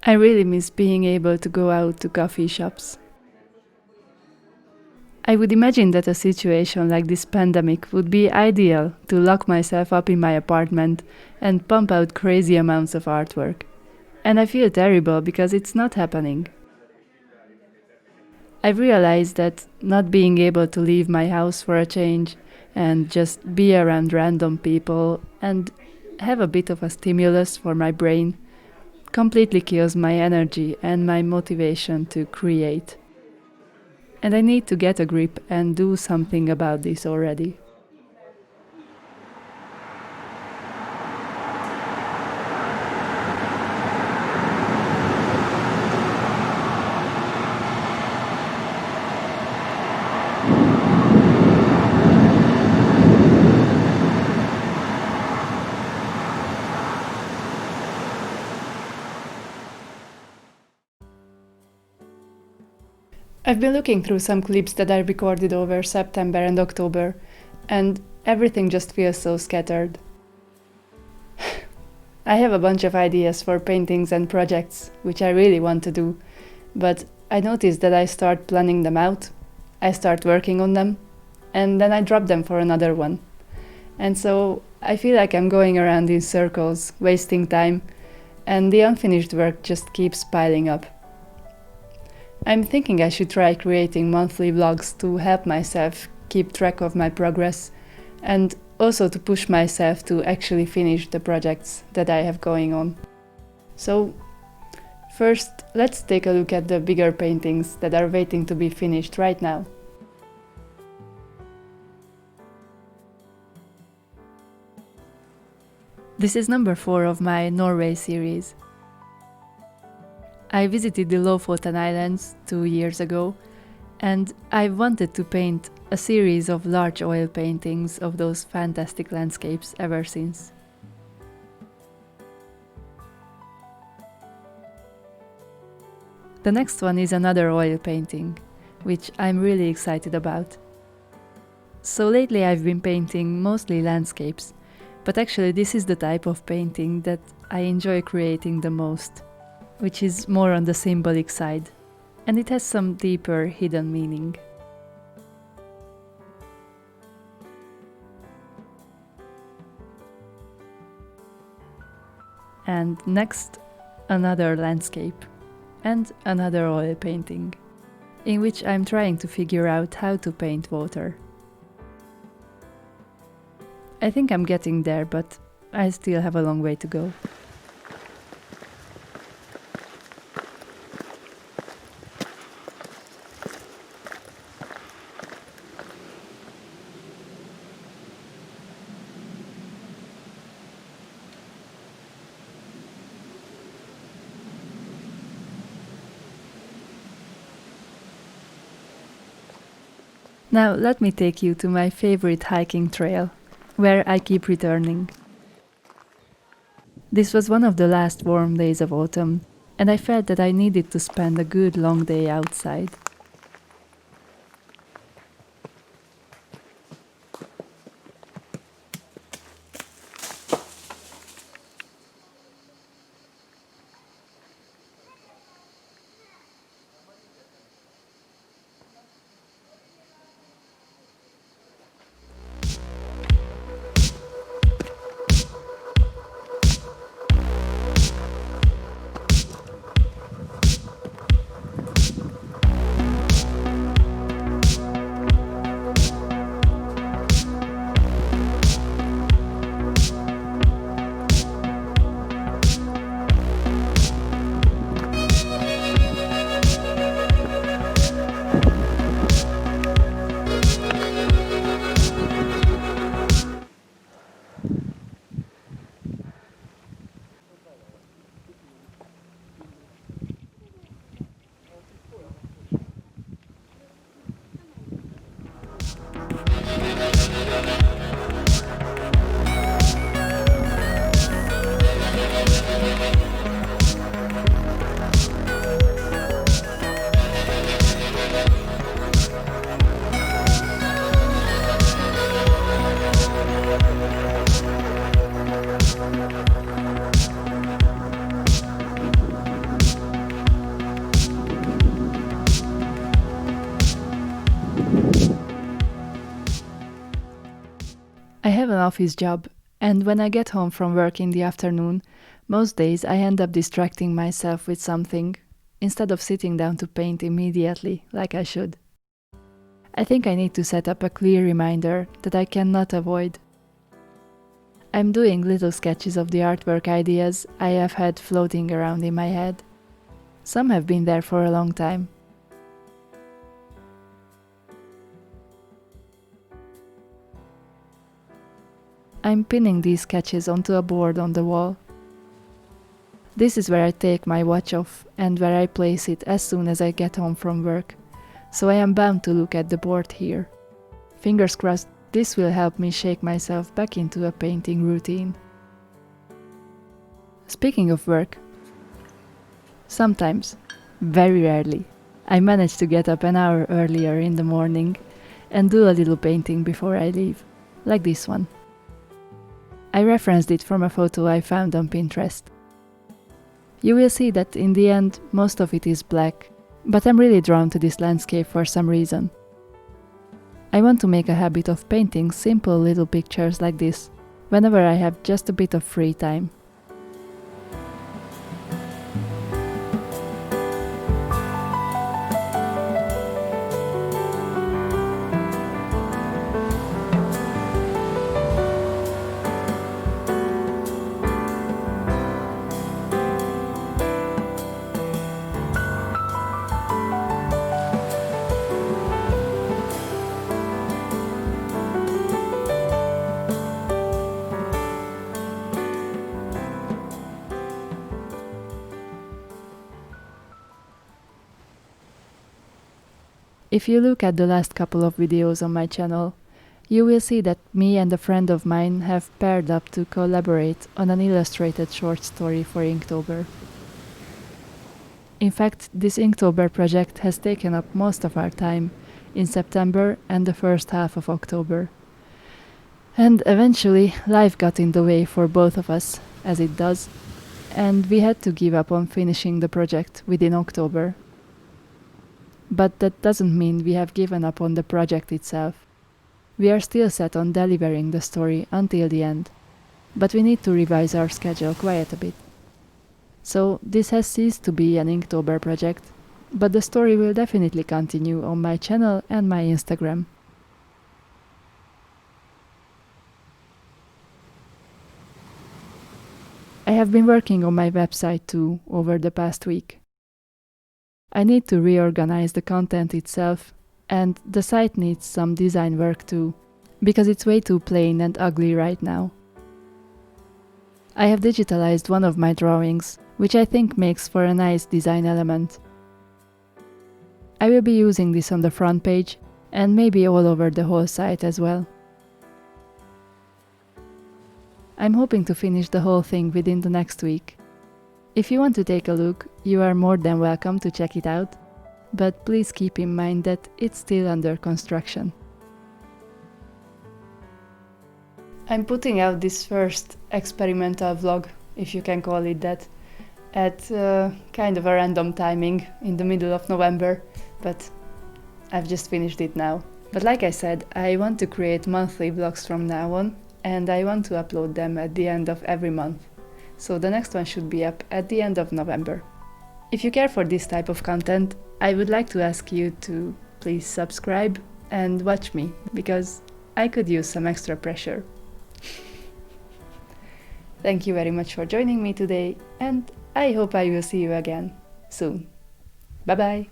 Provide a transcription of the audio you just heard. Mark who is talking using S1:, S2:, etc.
S1: I really miss being able to go out to coffee shops. I would imagine that a situation like this pandemic would be ideal to lock myself up in my apartment and pump out crazy amounts of artwork. And I feel terrible because it's not happening. I've realized that not being able to leave my house for a change and just be around random people and have a bit of a stimulus for my brain completely kills my energy and my motivation to create. And I need to get a grip and do something about this already. I've been looking through some clips that I recorded over September and October, and everything just feels so scattered. I have a bunch of ideas for paintings and projects, which I really want to do, but I notice that I start planning them out, I start working on them, and then I drop them for another one. And so I feel like I'm going around in circles, wasting time, and the unfinished work just keeps piling up. I'm thinking I should try creating monthly vlogs to help myself keep track of my progress and also to push myself to actually finish the projects that I have going on. So, first, let's take a look at the bigger paintings that are waiting to be finished right now. This is number 4 of my Norway series. I visited the Lofoten Islands 2 years ago, and I wanted to paint a series of large oil paintings of those fantastic landscapes ever since. The next one is another oil painting, which I'm really excited about. So lately I've been painting mostly landscapes, but actually this is the type of painting that I enjoy creating the most, which is more on the symbolic side, and it has some deeper hidden meaning. And next, another landscape, and another oil painting, in which I'm trying to figure out how to paint water. I think I'm getting there, but I still have a long way to go. Now let me take you to my favorite hiking trail, where I keep returning. This was one of the last warm days of autumn, and I felt that I needed to spend a good long day outside. have an office job, and when I get home from work in the afternoon, most days I end up distracting myself with something, instead of sitting down to paint immediately, like I should. I think I need to set up a clear reminder that I cannot avoid. I'm doing little sketches of the artwork ideas I have had floating around in my head. Some have been there for a long time. I'm pinning these sketches onto a board on the wall. This is where I take my watch off and where I place it as soon as I get home from work, so I am bound to look at the board here. Fingers crossed, this will help me shake myself back into a painting routine. Speaking of work, sometimes, very rarely, I manage to get up an hour earlier in the morning and do a little painting before I leave, like this one. I referenced it from a photo I found on Pinterest. You will see that in the end, most of it is black, but I'm really drawn to this landscape for some reason. I want to make a habit of painting simple little pictures like this, whenever I have just a bit of free time. If you look at the last couple of videos on my channel, you will see that me and a friend of mine have paired up to collaborate on an illustrated short story for Inktober. In fact, this Inktober project has taken up most of our time in September and the first half of October. And eventually, life got in the way for both of us, as it does, and we had to give up on finishing the project within October. But that doesn't mean we have given up on the project itself. We are still set on delivering the story until the end, but we need to revise our schedule quite a bit. So this has ceased to be an Inktober project, but the story will definitely continue on my channel and my Instagram. I have been working on my website too over the past week. I need to reorganize the content itself, and the site needs some design work too, because it's way too plain and ugly right now. I have digitalized one of my drawings, which I think makes for a nice design element. I will be using this on the front page, and maybe all over the whole site as well. I'm hoping to finish the whole thing within the next week. If you want to take a look, you are more than welcome to check it out, but please keep in mind that it's still under construction. I'm putting out this first experimental vlog, if you can call it that, at kind of a random timing in the middle of November, but I've just finished it now. But like I said, I want to create monthly vlogs from now on, and I want to upload them at the end of every month. So the next one should be up at the end of November. If you care for this type of content, I would like to ask you to please subscribe and watch me, because I could use some extra pressure. Thank you very much for joining me today, and I hope I will see you again soon. Bye bye!